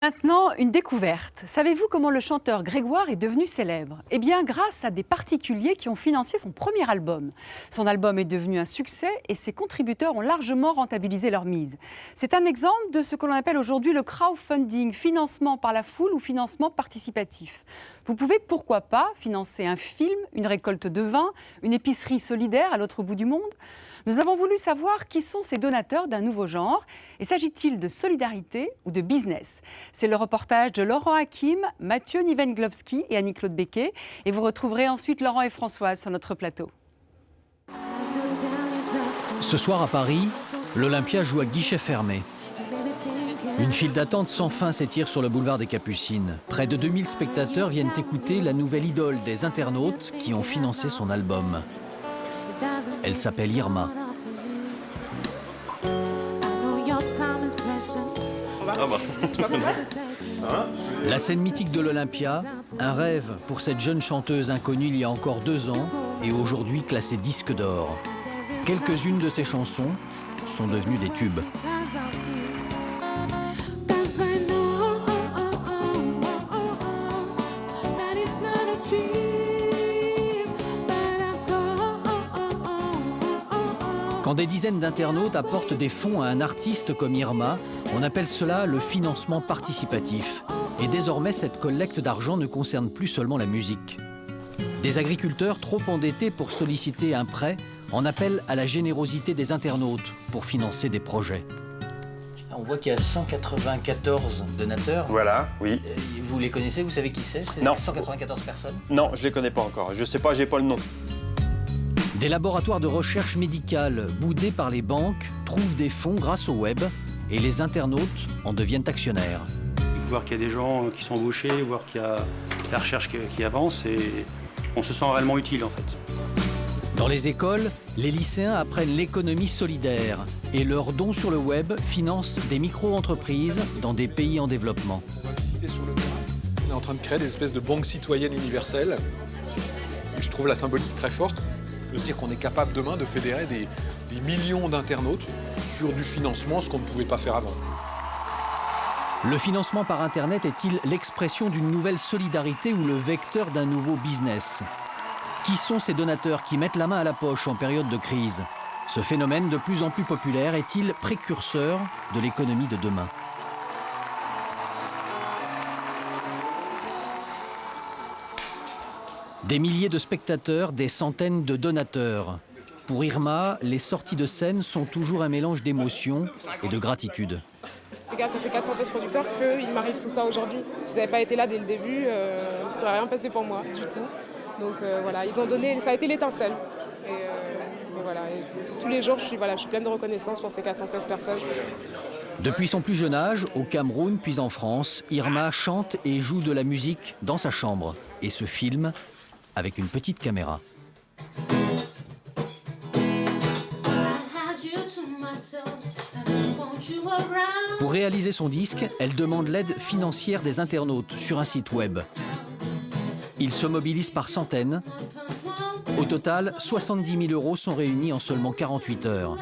Maintenant, une découverte. Savez-vous comment le chanteur Grégoire est devenu célèbre? Eh bien, grâce à des particuliers qui ont financé son premier album. Son album est devenu un succès et ses contributeurs ont largement rentabilisé leur mise. C'est un exemple de ce que l'on appelle aujourd'hui le crowdfunding, financement par la foule ou financement participatif. Vous pouvez, pourquoi pas, financer un film, une récolte de vin, une épicerie solidaire à l'autre bout du monde. Nous avons voulu savoir qui sont ces donateurs d'un nouveau genre et s'agit-il de solidarité ou de business? C'est le reportage de Laurent Hakim, Mathieu Nivenglowski et Annie-Claude Becquet. Et vous retrouverez ensuite Laurent et Françoise sur notre plateau. Ce soir à Paris, l'Olympia joue à guichet fermé. Une file d'attente sans fin s'étire sur le boulevard des Capucines. Près de 2000 spectateurs viennent écouter la nouvelle idole des internautes qui ont financé son album. Elle s'appelle Irma. La scène mythique de l'Olympia, un rêve pour cette jeune chanteuse inconnue il y a encore 2 ans et aujourd'hui classée disque d'or. Quelques-unes de ses chansons sont devenues des tubes. Quand des dizaines d'internautes apportent des fonds à un artiste comme Irma, on appelle cela le financement participatif. Et désormais, cette collecte d'argent ne concerne plus seulement la musique. Des agriculteurs trop endettés pour solliciter un prêt en appellent à la générosité des internautes pour financer des projets. On voit qu'il y a 194 donateurs. Voilà, oui. Vous les connaissez? Vous savez qui c'est? Non. 194 personnes? Non, je les connais pas encore. Je sais pas, j'ai pas le nom. Des laboratoires de recherche médicale boudés par les banques trouvent des fonds grâce au web et les internautes en deviennent actionnaires. Voir qu'il y a des gens qui sont embauchés, voir qu'il y a la recherche qui avance et on se sent réellement utile en fait. Dans les écoles, les lycéens apprennent l'économie solidaire et leurs dons sur le web financent des micro-entreprises dans des pays en développement. On est en train de créer des espèces de banques citoyennes universelles. Et je trouve la symbolique très forte. De se dire qu'on est capable demain de fédérer des millions d'internautes sur du financement, ce qu'on ne pouvait pas faire avant. Le financement par Internet est-il l'expression d'une nouvelle solidarité ou le vecteur d'un nouveau business? Qui sont ces donateurs qui mettent la main à la poche en période de crise? Ce phénomène de plus en plus populaire est-il précurseur de l'économie de demain? Des milliers de spectateurs, des centaines de donateurs. Pour Irma, les sorties de scène sont toujours un mélange d'émotions et de gratitude. C'est grâce à ces 416 producteurs qu'il m'arrive tout ça aujourd'hui. Si ça n'avait pas été là dès le début, ça n'aurait rien passé pour moi du tout. Donc voilà, ils ont donné, ça a été l'étincelle. Et voilà, et tous les jours, je suis pleine de reconnaissance pour ces 416 personnes. Depuis son plus jeune âge, au Cameroun puis en France, Irma chante et joue de la musique dans sa chambre et se filme avec une petite caméra. Pour réaliser son disque, elle demande l'aide financière des internautes sur un site web. Ils se mobilisent par centaines. Au total, 70 000 € sont réunis en seulement 48 heures.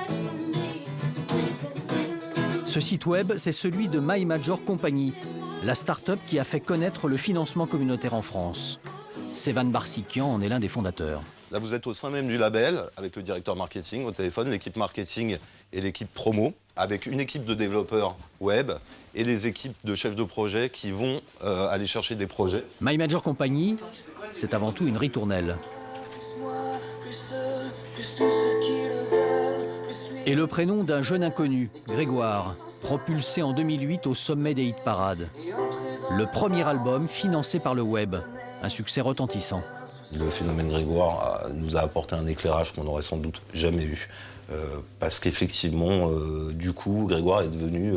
Ce site web, c'est celui de My Major Company, la start-up qui a fait connaître le financement communautaire en France. Sévan Barsikian en est l'un des fondateurs. Là, vous êtes au sein même du label, avec le directeur marketing au téléphone, l'équipe marketing et l'équipe promo, avec une équipe de développeurs web et les équipes de chefs de projet qui vont aller chercher des projets. My Major Company, c'est avant tout une ritournelle. Et le prénom d'un jeune inconnu, Grégoire, propulsé en 2008 au sommet des hit-parades. Le premier album financé par le web, un succès retentissant. Le phénomène Grégoire nous a apporté un éclairage qu'on n'aurait sans doute jamais eu. Parce qu'effectivement, du coup, Grégoire est devenu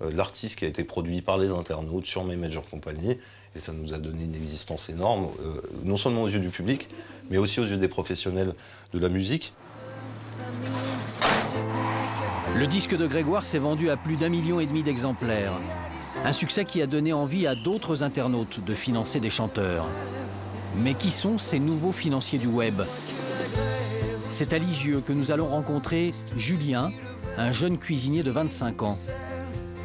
l'artiste qui a été produit par les internautes sur My Major Company. Et ça nous a donné une existence énorme, non seulement aux yeux du public, mais aussi aux yeux des professionnels de la musique. Le disque de Grégoire s'est vendu à plus d'1,5 million d'exemplaires. Un succès qui a donné envie à d'autres internautes de financer des chanteurs. Mais qui sont ces nouveaux financiers du web? C'est à Lisieux que nous allons rencontrer Julien, un jeune cuisinier de 25 ans.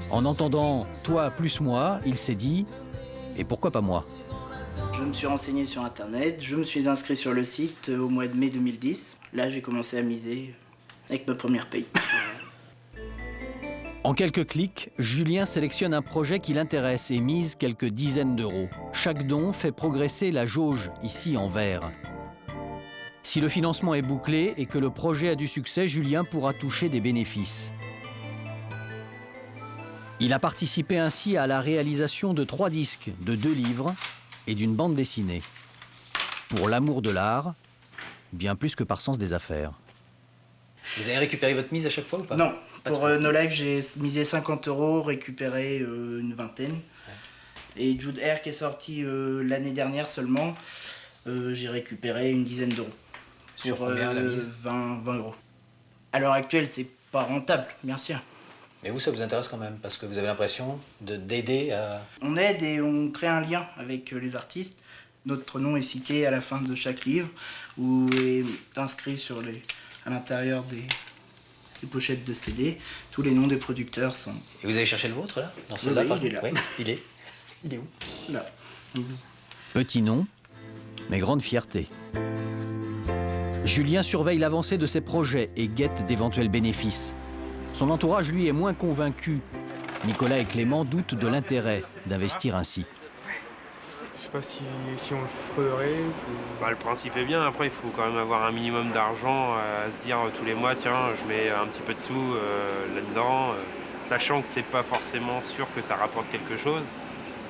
En entendant « toi plus moi », il s'est dit « et pourquoi pas moi ?» Je me suis renseigné sur Internet, je me suis inscrit sur le site au mois de mai 2010. Là, j'ai commencé à miser avec ma première paye. En quelques clics, Julien sélectionne un projet qui l'intéresse et mise quelques dizaines d'euros. Chaque don fait progresser la jauge, ici en vert. Si le financement est bouclé et que le projet a du succès, Julien pourra toucher des bénéfices. Il a participé ainsi à la réalisation de 3 disques, de 2 livres et d'une bande dessinée. Pour l'amour de l'art, bien plus que par sens des affaires. Vous avez récupéré votre mise à chaque fois ou pas? Non, pour No Life, j'ai misé 50 euros, récupéré une vingtaine. Et Jude Air, qui est sorti l'année dernière seulement, j'ai récupéré une dizaine d'euros. Sur combien, la mise? 20 euros. À l'heure actuelle, c'est pas rentable, bien sûr. Mais vous, ça vous intéresse quand même, parce que vous avez l'impression d'aider à... On aide et on crée un lien avec les artistes. Notre nom est cité à la fin de chaque livre, ou est inscrit à l'intérieur des pochettes de CD. Tous les noms des producteurs sont... Et vous avez cherché le vôtre, là? Dans celle-là, Oui, par il est exemple? là. Oui, il est où? Là. Petit nom, mais grande fierté. Julien surveille l'avancée de ses projets et guette d'éventuels bénéfices. Son entourage, lui, est moins convaincu. Nicolas et Clément doutent de l'intérêt d'investir ainsi. Je sais pas si on le ferait. Le principe est bien, après il faut quand même avoir un minimum d'argent à se dire tous les mois, tiens, je mets un petit peu de sous là-dedans, sachant que c'est pas forcément sûr que ça rapporte quelque chose.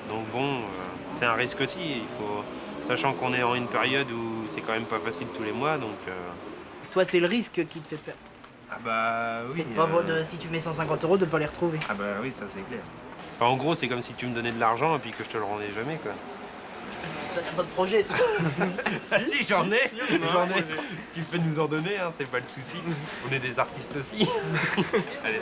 Donc bon, c'est un risque aussi, sachant qu'on est en une période où c'est quand même pas facile tous les mois, donc... Toi, c'est le risque qui te fait peur. Ah bah oui. C'est pas si tu mets 150 euros de pas les retrouver. Ah bah oui, ça c'est clair. Enfin, en gros, c'est comme si tu me donnais de l'argent et puis que je te le rendais jamais, quoi. T'as pas de projet, toi. Si, j'en ai. Tu peux nous en donner, hein, c'est pas le souci. On est des artistes aussi. Allez,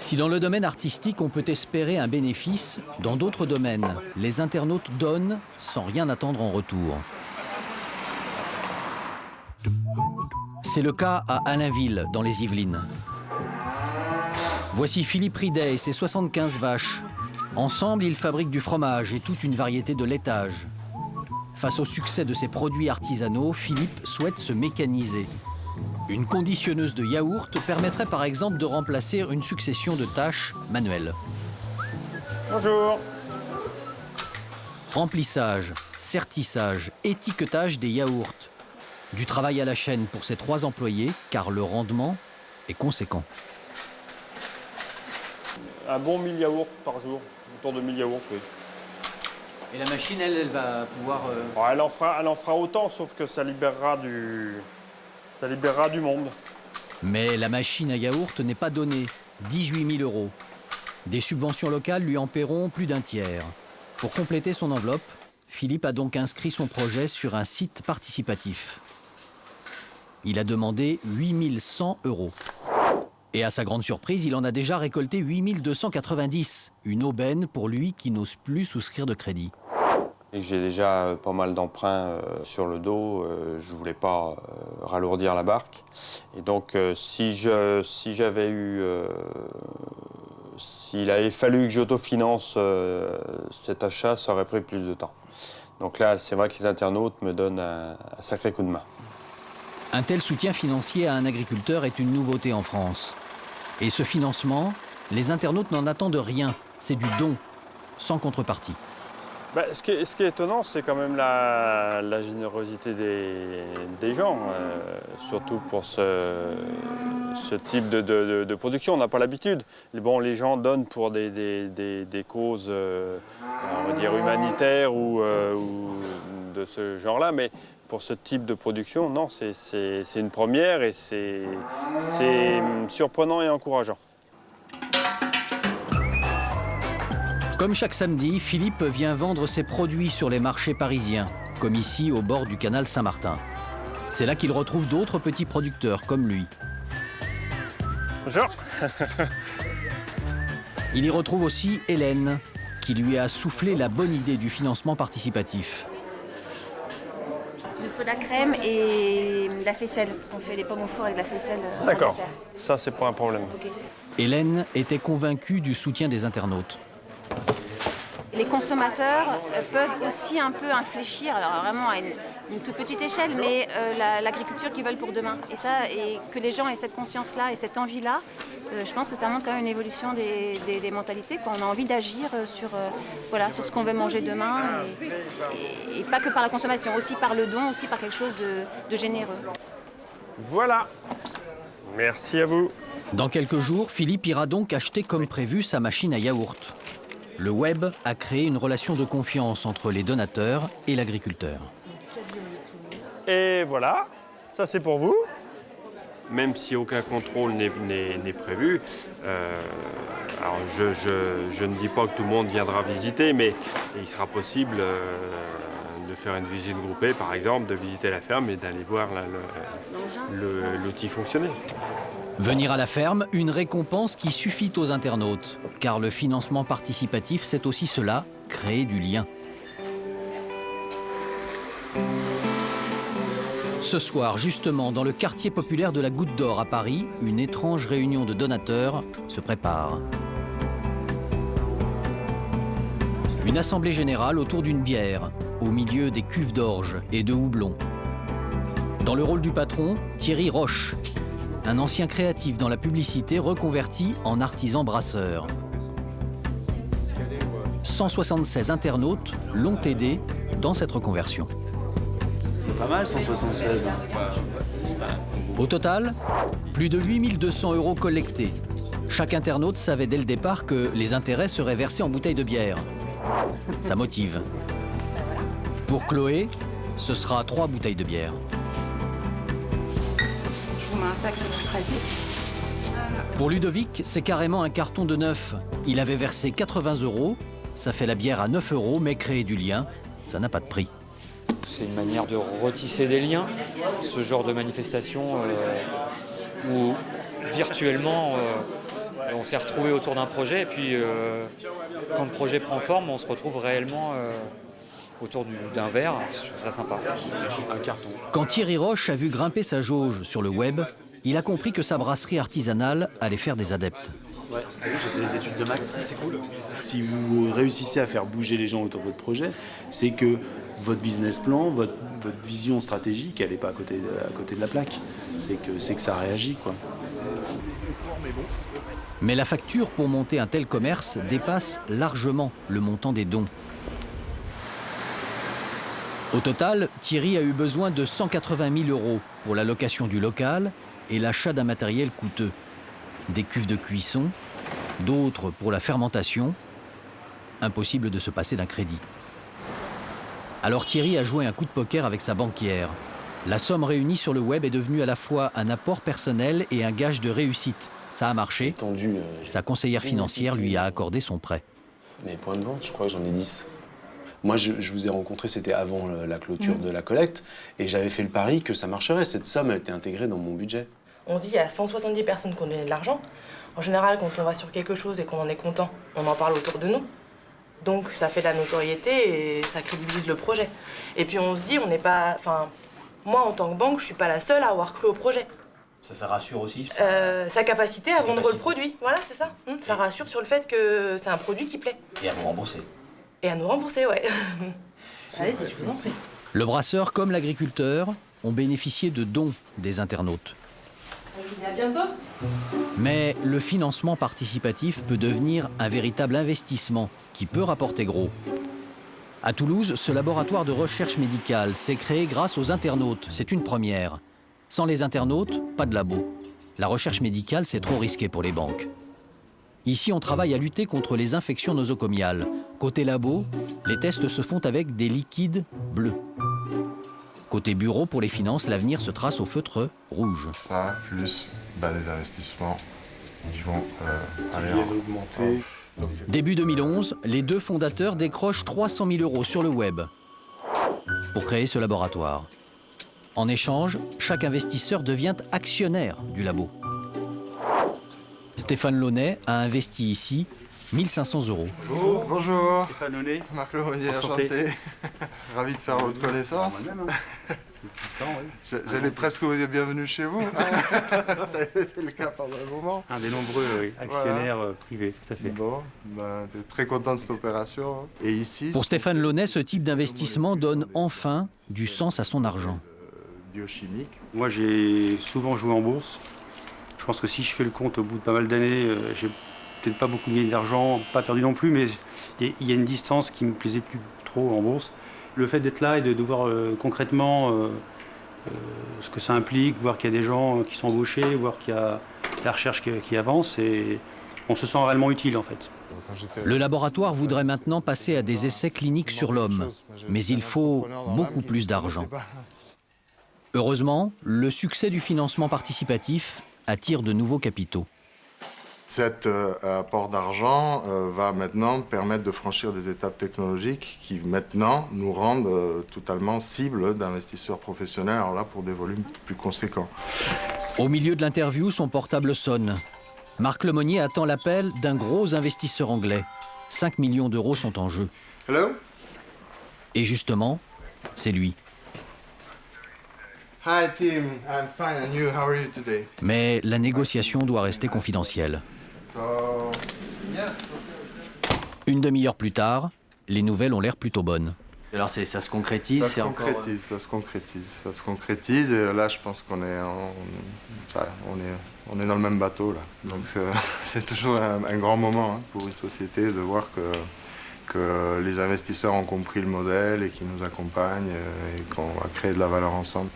Si dans le domaine artistique, on peut espérer un bénéfice, dans d'autres domaines, les internautes donnent sans rien attendre en retour. C'est le cas à Allainville, dans les Yvelines. Voici Philippe Ridet et ses 75 vaches. Ensemble, ils fabriquent du fromage et toute une variété de laitage. Face au succès de ces produits artisanaux, Philippe souhaite se mécaniser. Une conditionneuse de yaourt permettrait par exemple de remplacer une succession de tâches manuelles. Bonjour. Remplissage, sertissage, étiquetage des yaourts. Du travail à la chaîne pour ces 3 employés, car le rendement est conséquent. Un bon 1000 yaourts par jour, autour de 1000 yaourts, oui. Et la machine, elle va pouvoir... Bon, elle en fera autant, sauf que ça libérera du monde. Mais la machine à yaourt n'est pas donnée, 18 000 euros. Des subventions locales lui en paieront plus d'un tiers. Pour compléter son enveloppe, Philippe a donc inscrit son projet sur un site participatif. Il a demandé 8 100 euros. Et à sa grande surprise, il en a déjà récolté 8 290, une aubaine pour lui qui n'ose plus souscrire de crédit. J'ai déjà pas mal d'emprunts sur le dos, je voulais pas ralourdir la barque. Et donc s'il avait fallu que j'autofinance cet achat, ça aurait pris plus de temps. Donc là, c'est vrai que les internautes me donnent un sacré coup de main. Un tel soutien financier à un agriculteur est une nouveauté en France. Et ce financement, les internautes n'en attendent rien. C'est du don, sans contrepartie. Ce qui est étonnant, c'est quand même la générosité des gens, surtout pour ce type de production. On n'a pas l'habitude. Bon, les gens donnent pour des causes, on va dire, humanitaires ou de ce genre-là, mais pour ce type de production, non, c'est une première et c'est surprenant et encourageant. Comme chaque samedi, Philippe vient vendre ses produits sur les marchés parisiens, comme ici au bord du canal Saint-Martin. C'est là qu'il retrouve d'autres petits producteurs comme lui. Bonjour. Il y retrouve aussi Hélène, qui lui a soufflé la bonne idée du financement participatif. Il nous faut la crème et la faisselle, parce qu'on fait des pommes au four avec la faisselle. D'accord, ça c'est pas un problème. Okay. Hélène était convaincue du soutien des internautes. Les consommateurs peuvent aussi un peu infléchir, alors vraiment à une toute petite échelle, mais l'agriculture qu'ils veulent pour demain. Et que les gens aient cette conscience-là et cette envie-là, je pense que ça montre quand même une évolution des mentalités. On a envie d'agir sur ce qu'on veut manger demain, et pas que par la consommation, aussi par le don, aussi par quelque chose de généreux. Voilà. Merci à vous. Dans quelques jours, Philippe ira donc acheter comme prévu sa machine à yaourt. Le web a créé une relation de confiance entre les donateurs et l'agriculteur. Et voilà, ça c'est pour vous. Même si aucun contrôle n'est prévu, alors je ne dis pas que tout le monde viendra visiter, mais il sera possible de faire une visite groupée, par exemple, de visiter la ferme et d'aller voir l'outil fonctionner. Venir à la ferme, une récompense qui suffit aux internautes, car le financement participatif, c'est aussi cela, créer du lien. Ce soir, justement, dans le quartier populaire de la Goutte d'Or à Paris, une étrange réunion de donateurs se prépare. Une assemblée générale autour d'une bière, au milieu des cuves d'orge et de houblon. Dans le rôle du patron, Thierry Roche, un ancien créatif dans la publicité reconverti en artisan brasseur. 176 internautes l'ont aidé dans cette reconversion. C'est pas mal, 176. Au total, plus de 8200 € collectés. Chaque internaute savait dès le départ que les intérêts seraient versés en bouteilles de bière. Ça motive. Pour Chloé, ce sera 3 bouteilles de bière. Je vous mets un sac, c'est plus pratique. Pour Ludovic, c'est carrément un carton de 9. Il avait versé 80 €, ça fait la bière à 9 €, mais créer du lien, ça n'a pas de prix. C'est une manière de retisser des liens, ce genre de manifestation où virtuellement on s'est retrouvés autour d'un projet et puis quand le projet prend forme, on se retrouve réellement autour d'un verre. Je trouve ça sympa. Un carton. Quand Thierry Roche a vu grimper sa jauge sur le web, il a compris que sa brasserie artisanale allait faire des adeptes. Ouais, j'ai fait des études de maths, c'est cool. Si vous réussissez à faire bouger les gens autour de votre projet, c'est que votre business plan, votre vision stratégique, elle n'est pas à côté de la plaque. C'est que ça réagit, quoi. Mais la facture pour monter un tel commerce dépasse largement le montant des dons. Au total, Thierry a eu besoin de 180 000 € pour la location du local et l'achat d'un matériel coûteux. Des cuves de cuisson, d'autres pour la fermentation. Impossible de se passer d'un crédit. Alors Thierry a joué un coup de poker avec sa banquière. La somme réunie sur le web est devenue à la fois un apport personnel et un gage de réussite. Ça a marché. Sa conseillère financière lui a accordé son prêt. Mes points de vente, je crois que j'en ai 10. Moi, je vous ai rencontré, c'était avant la clôture de la collecte, et j'avais fait le pari que ça marcherait. Cette somme, elle était intégrée dans mon budget. On dit à 170 personnes qu'on donnait de l'argent. En général, quand on va sur quelque chose et qu'on en est content, on en parle autour de nous. Donc ça fait de la notoriété et ça crédibilise le projet. Et puis on se dit, on n'est pas... Enfin, moi, en tant que banque, je suis pas la seule à avoir cru au projet. Ça rassure aussi sa capacité à vendre le produit. Voilà, c'est ça. Ça rassure sur le fait que c'est un produit qui plaît. Et à nous rembourser. Et à nous rembourser, ouais. Allez-y, je vous en prie. Le brasseur comme l'agriculteur ont bénéficié de dons des internautes. Je vous dis à bientôt. Mais le financement participatif peut devenir un véritable investissement qui peut rapporter gros. À Toulouse, ce laboratoire de recherche médicale s'est créé grâce aux internautes. C'est une première. Sans les internautes, pas de labo. La recherche médicale, c'est trop risqué pour les banques. Ici, on travaille à lutter contre les infections nosocomiales. Côté labo, les tests se font avec des liquides bleus. Côté bureau, pour les finances, l'avenir se trace au feutre rouge. Ça, plus les investissements qui vont aller augmenter. Début 2011, les deux fondateurs décrochent 300 000 € sur le web pour créer ce laboratoire. En échange, chaque investisseur devient actionnaire du labo. Stéphane Launay a investi ici 1 500 €. Bonjour. Bonjour. Stéphane Launay. Marc Launay, enchanté. Ravi de faire votre connaissance. J'allais presque vous dire bienvenue chez vous. Ça a été le cas pendant un moment. Un des nombreux actionnaires privés, tout à fait. Bon, très content de cette opération. Et ici, Pour Stéphane Launay, ce type d'investissement donne enfin du sens à son argent. Biochimique. Moi, j'ai souvent joué en bourse. Je pense que si je fais le compte au bout de pas mal d'années, j'ai peut-être pas beaucoup gagné d'argent, pas perdu non plus, mais il y a une distance qui me plaisait plus trop en bourse. Le fait d'être là et de voir concrètement ce que ça implique, voir qu'il y a des gens qui sont embauchés, voir qu'il y a la recherche qui avance, et on se sent réellement utile en fait. Le laboratoire voudrait maintenant passer à des essais cliniques sur l'homme, mais il faut beaucoup plus d'argent. Heureusement, le succès du financement participatif attire de nouveaux capitaux. Cet apport d'argent va maintenant permettre de franchir des étapes technologiques qui maintenant nous rendent totalement cible d'investisseurs professionnels, alors là pour des volumes plus conséquents. Au milieu de l'interview, son portable sonne. Marc Lemonnier attend l'appel d'un gros investisseur anglais. 5 millions d'euros sont en jeu. Hello? Et justement, c'est lui. Hi Tim, I'm fine and you, how are you today? Mais la négociation doit rester confidentielle. So, yes. Une demi-heure plus tard, les nouvelles ont l'air plutôt bonnes. Alors ça se concrétise, ça se concrétise et là je pense qu'on est, on est dans le même bateau là. Donc c'est toujours un grand moment pour une société de voir que les investisseurs ont compris le modèle et qu'ils nous accompagnent et qu'on va créer de la valeur ensemble.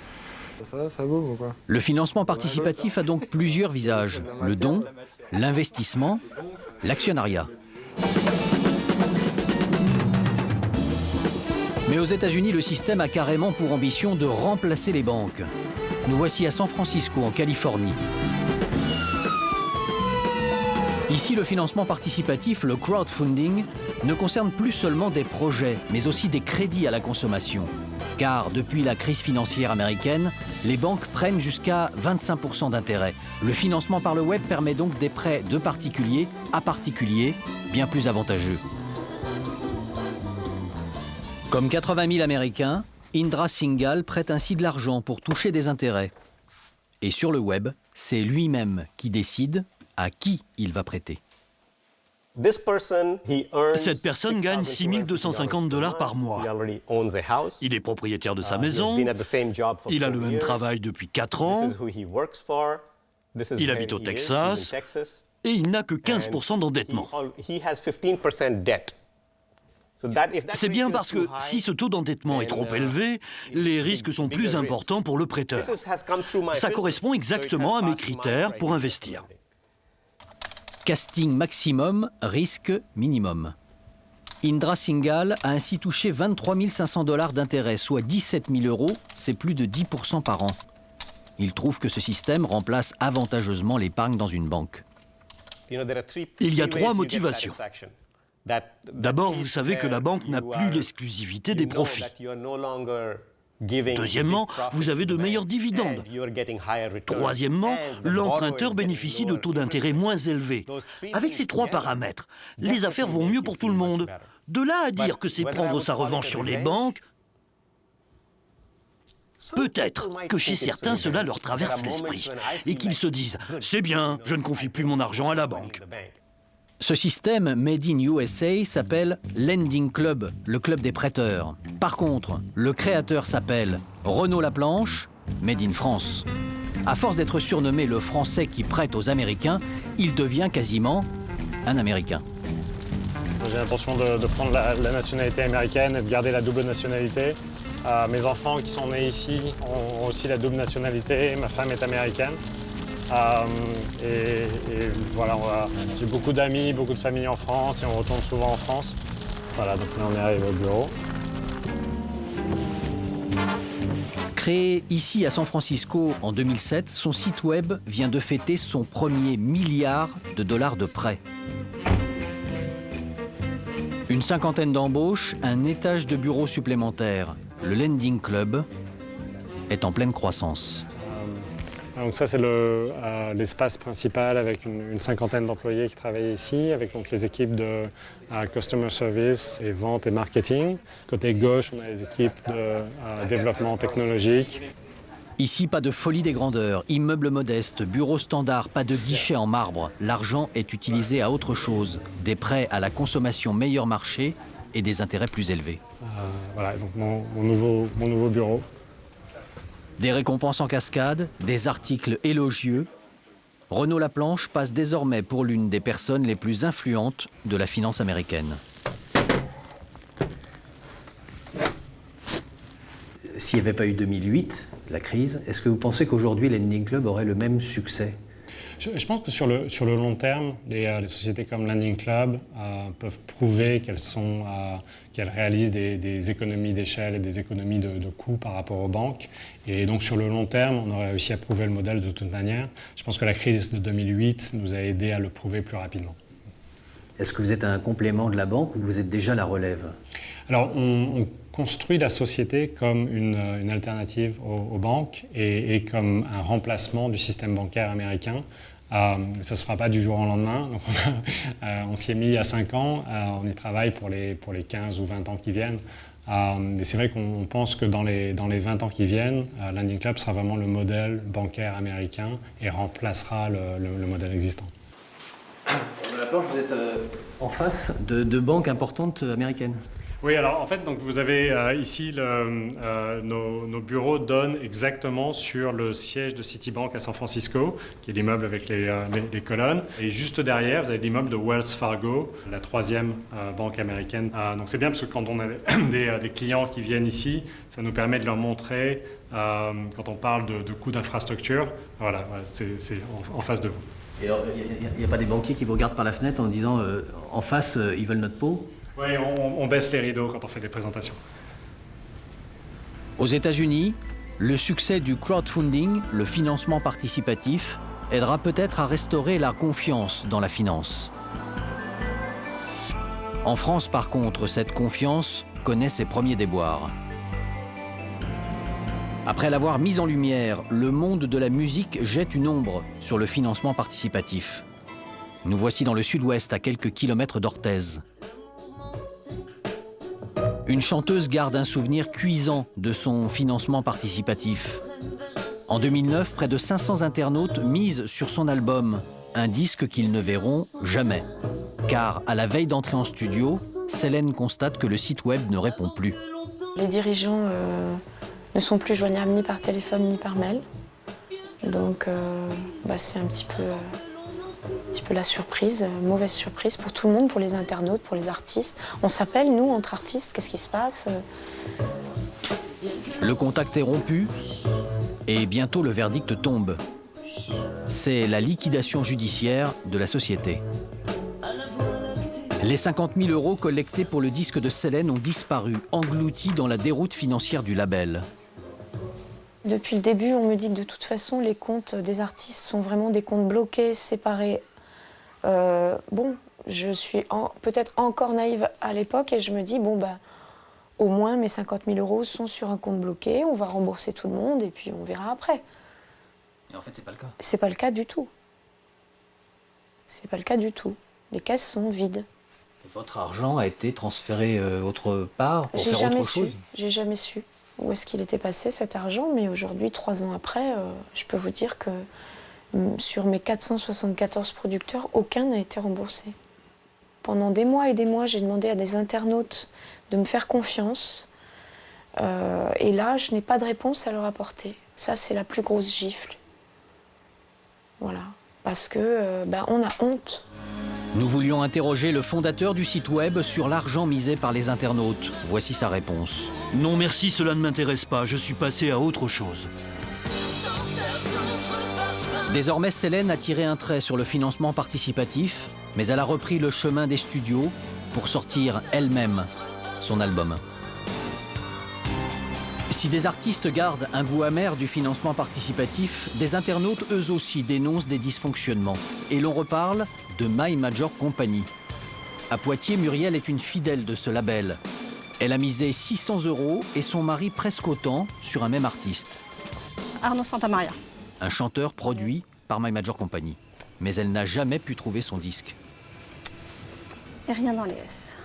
Ça boum ou quoi? Le financement participatif a donc plusieurs visages. Le don, l'investissement, l'actionnariat. Mais aux États-Unis, le système a carrément pour ambition de remplacer les banques. Nous voici à San Francisco, en Californie. Ici, le financement participatif, le crowdfunding, ne concerne plus seulement des projets, mais aussi des crédits à la consommation. Car depuis la crise financière américaine, les banques prennent jusqu'à 25% d'intérêt. Le financement par le web permet donc des prêts de particulier à particulier, bien plus avantageux. Comme 80 000 Américains, Indra Singhal prête ainsi de l'argent pour toucher des intérêts. Et sur le web, c'est lui-même qui décide à qui il va prêter. Cette personne gagne 6 250 $ par mois. Il est propriétaire de sa maison, il a le même travail depuis 4 ans, il habite au Texas et il n'a que 15% d'endettement. C'est bien parce que si ce taux d'endettement est trop élevé, les risques sont plus importants pour le prêteur. Ça correspond exactement à mes critères pour investir. Casting maximum, risque minimum. Indra Singhal a ainsi touché 23 500 $ d'intérêt, soit 17 000 €, c'est plus de 10% par an. Il trouve que ce système remplace avantageusement l'épargne dans une banque. Il y a 3 motivations. D'abord, vous savez que la banque n'a plus l'exclusivité des profits. Deuxièmement, vous avez de meilleurs dividendes. Troisièmement, l'emprunteur bénéficie de taux d'intérêt moins élevés. Avec ces 3 paramètres, les affaires vont mieux pour tout le monde. De là à dire que c'est prendre sa revanche sur les banques, peut-être que chez certains, cela leur traverse l'esprit et qu'ils se disent « C'est bien, je ne confie plus mon argent à la banque ». Ce système Made in USA s'appelle Lending Club, le club des prêteurs. Par contre, le créateur s'appelle Renaud Laplanche, Made in France. À force d'être surnommé le Français qui prête aux Américains, il devient quasiment un Américain. J'ai l'intention de prendre la nationalité américaine et de garder la double nationalité. Mes enfants qui sont nés ici ont aussi la double nationalité. Ma femme est américaine. Et voilà, j'ai beaucoup d'amis, beaucoup de familles en France et on retourne souvent en France. Voilà, donc là on est arrivé au bureau. Créé ici à San Francisco en 2007, son site web vient de fêter son premier $1 milliard de prêts. Une cinquantaine d'embauches, un étage de bureaux supplémentaires. Le Lending Club est en pleine croissance. Donc ça c'est l'espace principal avec une cinquantaine d'employés qui travaillent ici, avec donc les équipes de Customer Service et vente et marketing. Côté gauche, on a les équipes de développement technologique. Ici, pas de folie des grandeurs, immeuble modeste, bureau standard, pas de guichet en marbre. L'argent est utilisé à autre chose. Des prêts à la consommation meilleur marché et des intérêts plus élevés. Voilà, donc mon nouveau bureau. Des récompenses en cascade, des articles élogieux. Renaud Laplanche passe désormais pour l'une des personnes les plus influentes de la finance américaine. S'il n'y avait pas eu 2008, la crise, est-ce que vous pensez qu'aujourd'hui Lending Club aurait le même succès ? Je pense que sur le long terme, les sociétés comme Lending Club peuvent prouver qu'elles réalisent des économies d'échelle et des économies de coûts par rapport aux banques. Et donc sur le long terme, on aurait réussi à prouver le modèle de toute manière. Je pense que la crise de 2008 nous a aidé à le prouver plus rapidement. Est-ce que vous êtes un complément de la banque ou vous êtes déjà la relève ? Alors on construit la société comme une alternative aux banques et comme un remplacement du système bancaire américain. Ça ne se fera pas du jour au lendemain. Donc on s'y est mis il y a 5 ans. On y travaille pour les 15 ou 20 ans qui viennent. Mais c'est vrai qu'on pense que dans les 20 ans qui viennent, Lending Club sera vraiment le modèle bancaire américain et remplacera le modèle existant. Dans la planche, vous êtes en face de banques importantes américaines. Oui, alors en fait, donc, vous avez ici nos bureaux donnent exactement sur le siège de Citibank à San Francisco, qui est l'immeuble avec les colonnes. Et juste derrière, vous avez l'immeuble de Wells Fargo, la 3e banque américaine. Donc c'est bien parce que quand on a des clients qui viennent ici, ça nous permet de leur montrer, quand on parle de coûts d'infrastructure, voilà, c'est en face de vous. Et alors, il n'y a pas des banquiers qui vous regardent par la fenêtre en disant en face, ils veulent notre peau ? Oui, on baisse les rideaux quand on fait des présentations. Aux États-Unis, le succès du crowdfunding, le financement participatif, aidera peut-être à restaurer la confiance dans la finance. En France, par contre, cette confiance connaît ses premiers déboires. Après l'avoir mise en lumière, le monde de la musique jette une ombre sur le financement participatif. Nous voici dans le sud-ouest, à quelques kilomètres d'Orthez. Une chanteuse garde un souvenir cuisant de son financement participatif. En 2009, près de 500 internautes misent sur son album, un disque qu'ils ne verront jamais. Car à la veille d'entrer en studio, Célène constate que le site web ne répond plus. Les dirigeants ne sont plus joignables ni par téléphone ni par mail. Donc c'est un petit peu la surprise, mauvaise surprise pour tout le monde, pour les internautes, pour les artistes. On s'appelle, nous, entre artistes, qu'est-ce qui se passe ? Le contact est rompu et bientôt le verdict tombe. C'est la liquidation judiciaire de la société. Les 50 000 € collectés pour le disque de Célène ont disparu, engloutis dans la déroute financière du label. Depuis le début, on me dit que de toute façon, les comptes des artistes sont vraiment des comptes bloqués, séparés. Je suis peut-être encore naïve à l'époque et je me dis, au moins mes 50 000 € sont sur un compte bloqué, on va rembourser tout le monde et puis on verra après. Et en fait, c'est pas le cas. C'est pas le cas du tout. C'est pas le cas du tout. Les caisses sont vides. Votre argent a été transféré autre part pour faire autre chose ? J'ai jamais su où est-ce qu'il était passé cet argent, mais aujourd'hui, 3 ans après, je peux vous dire que sur mes 474 producteurs, aucun n'a été remboursé. Pendant des mois et des mois, j'ai demandé à des internautes de me faire confiance. Et là, je n'ai pas de réponse à leur apporter. Ça, c'est la plus grosse gifle. Voilà. Parce que, on a honte. Nous voulions interroger le fondateur du site web sur l'argent misé par les internautes. Voici sa réponse. Non merci, cela ne m'intéresse pas, je suis passé à autre chose. Désormais, Célène a tiré un trait sur le financement participatif, mais elle a repris le chemin des studios pour sortir elle-même son album. Si des artistes gardent un goût amer du financement participatif, des internautes eux aussi dénoncent des dysfonctionnements. Et l'on reparle de My Major Company. À Poitiers, Muriel est une fidèle de ce label. Elle a misé 600 € et son mari presque autant sur un même artiste. Arnaud Santamaria. un chanteur produit par My Major Company. Mais elle n'a jamais pu trouver son disque. Et rien dans les S.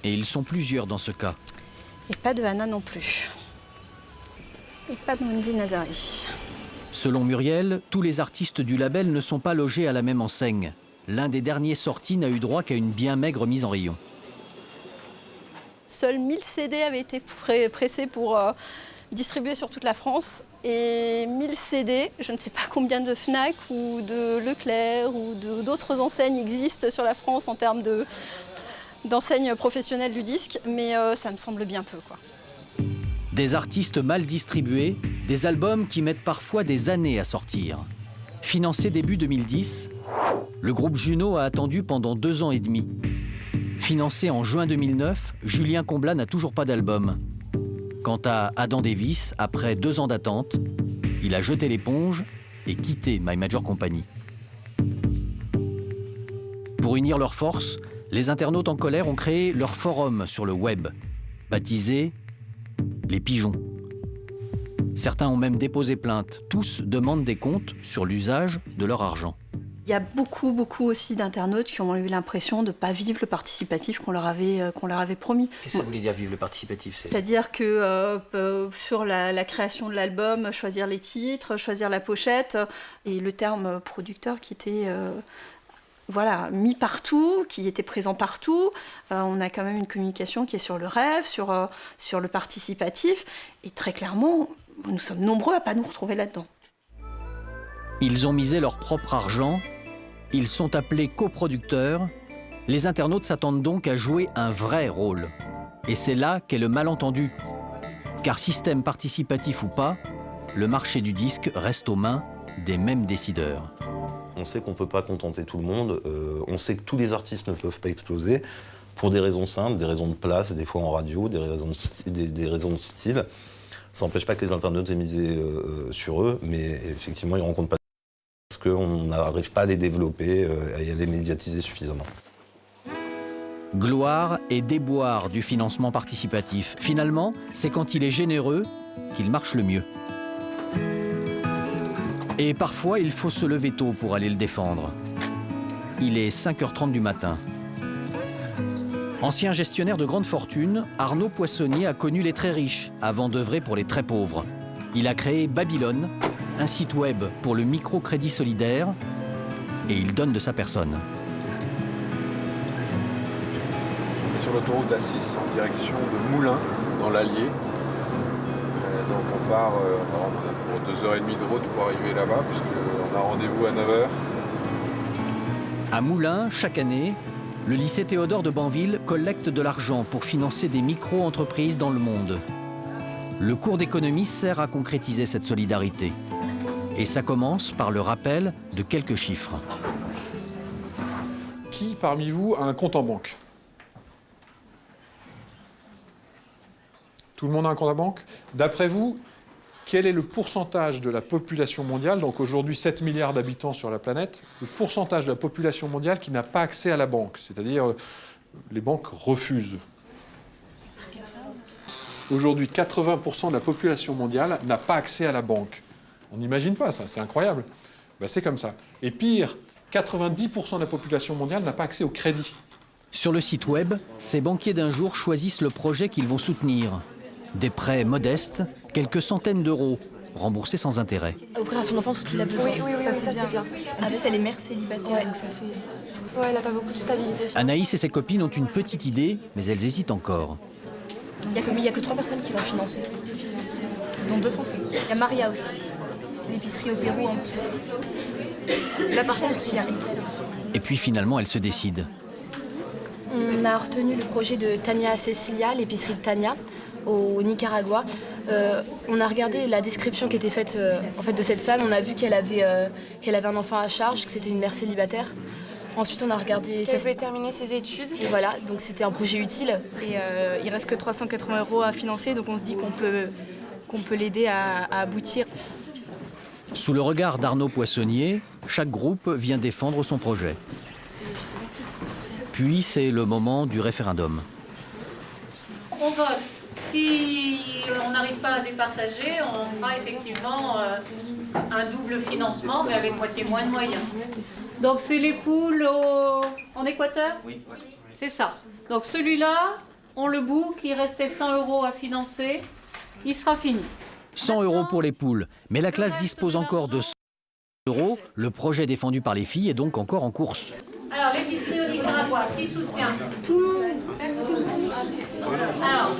Et ils sont plusieurs dans ce cas. Et pas de Anna non plus. Et pas de Wendy Nazari. Selon Muriel, tous les artistes du label ne sont pas logés à la même enseigne. L'un des derniers sortis n'a eu droit qu'à une bien maigre mise en rayon. Seuls 1000 CD avaient été pressés pour distribuer sur toute la France. Et 1000 CD, je ne sais pas combien de Fnac ou de Leclerc ou d'autres enseignes existent sur la France en termes d'enseignes professionnelles du disque, mais ça me semble bien peu, quoi. Des artistes mal distribués, des albums qui mettent parfois des années à sortir. Financé début 2010, le groupe Juno a attendu pendant 2 ans et demi. Financé en juin 2009, Julien Comblat n'a toujours pas d'album. Quant à Adam Davis, après 2 ans d'attente, il a jeté l'éponge et quitté My Major Company. Pour unir leurs forces, les internautes en colère ont créé leur forum sur le web, baptisé « Les Pigeons ». Certains ont même déposé plainte. Tous demandent des comptes sur l'usage de leur argent. Il y a beaucoup aussi d'internautes qui ont eu l'impression de ne pas vivre le participatif qu'on leur avait promis. Qu'est-ce que ça voulait dire vivre le participatif? C'est-à-dire que sur la création de l'album, choisir les titres, choisir la pochette, et le terme producteur qui était mis partout, qui était présent partout. On a quand même une communication qui est sur le rêve, sur le participatif, et très clairement, nous sommes nombreux à ne pas nous retrouver là-dedans. Ils ont misé leur propre argent, ils sont appelés coproducteurs. Les internautes s'attendent donc à jouer un vrai rôle. Et c'est là qu'est le malentendu. Car système participatif ou pas, le marché du disque reste aux mains des mêmes décideurs. On sait qu'on ne peut pas contenter tout le monde, on sait que tous les artistes ne peuvent pas exploser, pour des raisons simples, des raisons de place, des fois en radio, des raisons de style. Ça n'empêche pas que les internautes aient misé sur eux, mais effectivement, ils ne rencontrent pas parce qu'on n'arrive pas à les développer et à les médiatiser suffisamment. Gloire et déboire du financement participatif. Finalement, c'est quand il est généreux qu'il marche le mieux. Et parfois, il faut se lever tôt pour aller le défendre. Il est 5h30 du matin. Ancien gestionnaire de grande fortune, Arnaud Poissonnier a connu les très riches avant d'œuvrer pour les très pauvres. Il a créé Babylone, un site web pour le microcrédit solidaire, et il donne de sa personne. On est sur l'autoroute A6 en direction de Moulins, dans l'Allier. Donc on part pour 2h30 de route pour arriver là-bas, puisqu'on a rendez-vous à 9h. À Moulins, chaque année, le lycée Théodore de Banville collecte de l'argent pour financer des micro-entreprises dans le monde. Le cours d'économie sert à concrétiser cette solidarité. Et ça commence par le rappel de quelques chiffres. Qui parmi vous a un compte en banque? Tout le monde a un compte en banque? D'après vous, quel est le pourcentage de la population mondiale, donc aujourd'hui 7 milliards d'habitants sur la planète, le pourcentage de la population mondiale qui n'a pas accès à la banque, c'est-à-dire les banques refusent? Aujourd'hui, 80% de la population mondiale n'a pas accès à la banque. On n'imagine pas ça, c'est incroyable. Ben, c'est comme ça. Et pire, 90% de la population mondiale n'a pas accès au crédit. Sur le site web, ces banquiers d'un jour choisissent le projet qu'ils vont soutenir. Des prêts modestes, quelques centaines d'euros, remboursés sans intérêt. Offrir à son enfant tout ce qu'il a besoin. Oui, ça c'est bien. En plus, elle est mère célibataire, donc ça fait... Ouais, elle n'a pas beaucoup de stabilité. Anaïs et ses copines ont une petite idée, mais elles hésitent encore. Il n'y a que 3 personnes qui vont financer, dont 2 Français. Il y a Maria aussi, l'épicerie au Pérou en dessous. Là par contre, il y a rien. Et puis finalement, elles se décident. On a retenu le projet de Tania Cecilia, l'épicerie de Tania, au Nicaragua. On a regardé la description qui était faite en fait, de cette femme. On a vu qu'elle avait un enfant à charge, que c'était une mère célibataire. Ensuite, on a regardé... Elle voulait terminer ses études. Et voilà, donc c'était un projet utile. Et il reste que 380 € à financer, donc on se dit qu'on peut l'aider à aboutir. Sous le regard d'Arnaud Poissonnier, chaque groupe vient défendre son projet. Puis c'est le moment du référendum. On vote si on n'arrive pas à départager, on fera effectivement un double financement, mais avec moitié moins de moyens. Donc c'est les poules en Équateur? Oui. C'est ça. Donc celui-là, on le boucle, il restait 100 € à financer, il sera fini. 100 € pour les poules, mais la classe dispose encore de 100 €. Le projet défendu par les filles est donc encore en course. Alors, l'épicerie au Nicaragua, qui soutient? Tout le monde. Alors,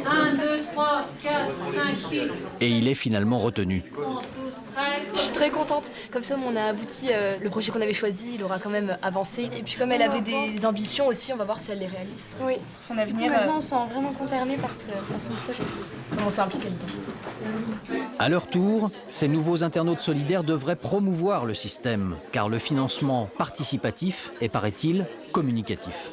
1, 2, 3, 4, 5, 6. Et il est finalement retenu. 11, 12, 13. Je suis très contente. Comme ça, on a abouti. Le projet qu'on avait choisi, il aura quand même avancé. Et puis, comme elle avait des ambitions aussi, on va voir si elle les réalise. Oui, son avenir. Maintenant, on se sent vraiment concerné par son projet. Comment on s'est impliqué dedans. À leur tour, ces nouveaux internautes solidaires devraient promouvoir le système, car le financement participatif est, paraît-il, communicatif.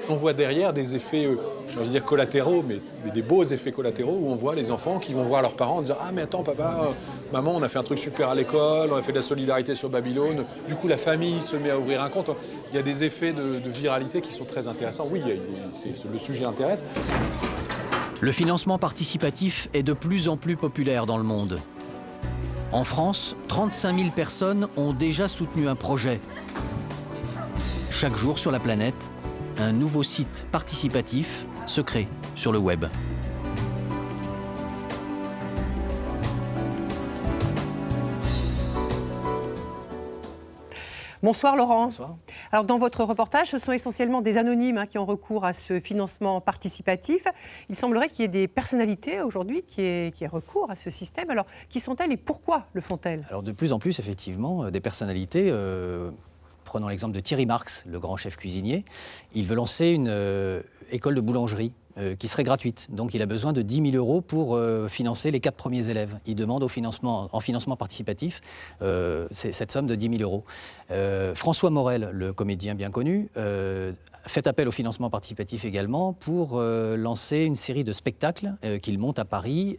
On voit derrière des effets, je veux dire collatéraux, mais des beaux effets collatéraux où on voit les enfants qui vont voir leurs parents en disant « Ah mais attends papa, maman, on a fait un truc super à l'école, on a fait de la solidarité sur Babylone. » Du coup, la famille se met à ouvrir un compte. Il y a des effets de viralité qui sont très intéressants. Oui, le sujet intéresse. Le financement participatif est de plus en plus populaire dans le monde. En France, 35 000 personnes ont déjà soutenu un projet. Chaque jour sur la planète, un nouveau site participatif se crée sur le web. Bonsoir Laurent. Bonsoir. Alors dans votre reportage, ce sont essentiellement des anonymes qui ont recours à ce financement participatif. Il semblerait qu'il y ait des personnalités aujourd'hui qui aient recours à ce système. Alors qui sont-elles et pourquoi le font-elles? Alors de plus en plus effectivement des personnalités. Prenons l'exemple de Thierry Marx, le grand chef cuisinier. Il veut lancer une école de boulangerie qui serait gratuite. Donc il a besoin de 10 000 € pour financer les 4 premiers élèves. Il demande en financement participatif cette somme de 10 000 €. François Morel, le comédien bien connu, fait appel au financement participatif également pour lancer une série de spectacles qu'il monte à Paris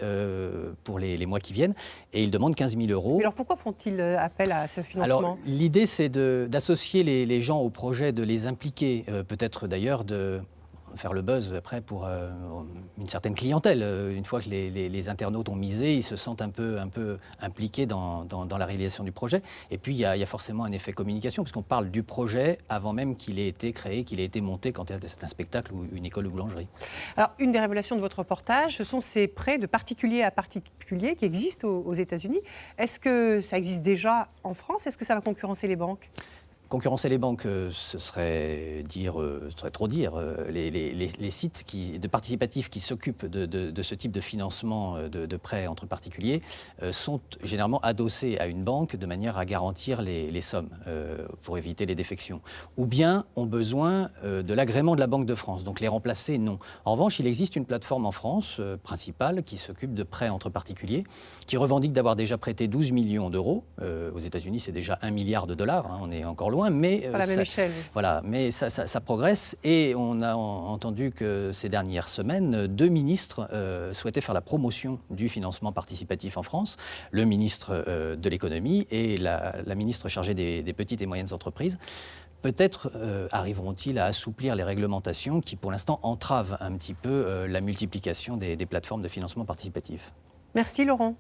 pour les mois qui viennent. Et il demande 15 000 €. Mais alors pourquoi font-ils appel à ce financement? Alors l'idée c'est d'associer les gens au projet, de les impliquer, peut-être d'ailleurs de faire le buzz après pour une certaine clientèle. Une fois que les internautes ont misé, ils se sentent un peu impliqués dans la réalisation du projet. Et puis il y a forcément un effet communication, puisqu'on parle du projet avant même qu'il ait été créé, qu'il ait été monté quand c'est un spectacle ou une école de boulangerie. Alors une des révélations de votre reportage, ce sont ces prêts de particulier à particulier qui existent aux États-Unis. Est-ce que ça existe déjà en France? Est-ce que ça va concurrencer les banques? Concurrencer les banques, ce serait trop dire. Les sites de participatifs qui s'occupent de ce type de financement de prêts entre particuliers sont généralement adossés à une banque de manière à garantir les sommes pour éviter les défections. Ou bien ont besoin de l'agrément de la Banque de France. Donc les remplacer, non. En revanche, il existe une plateforme en France principale qui s'occupe de prêts entre particuliers, qui revendique d'avoir déjà prêté 12 millions d'euros. Aux États-Unis, c'est déjà 1 milliard de dollars. On est encore loin. Mais pas la même échelle. Voilà, mais ça progresse et on a entendu que ces dernières semaines, 2 ministres souhaitaient faire la promotion du financement participatif en France, le ministre de l'économie et la ministre chargée des petites et moyennes entreprises. Peut-être arriveront-ils à assouplir les réglementations qui, pour l'instant, entravent un petit peu la multiplication des plateformes de financement participatif. Merci Laurent.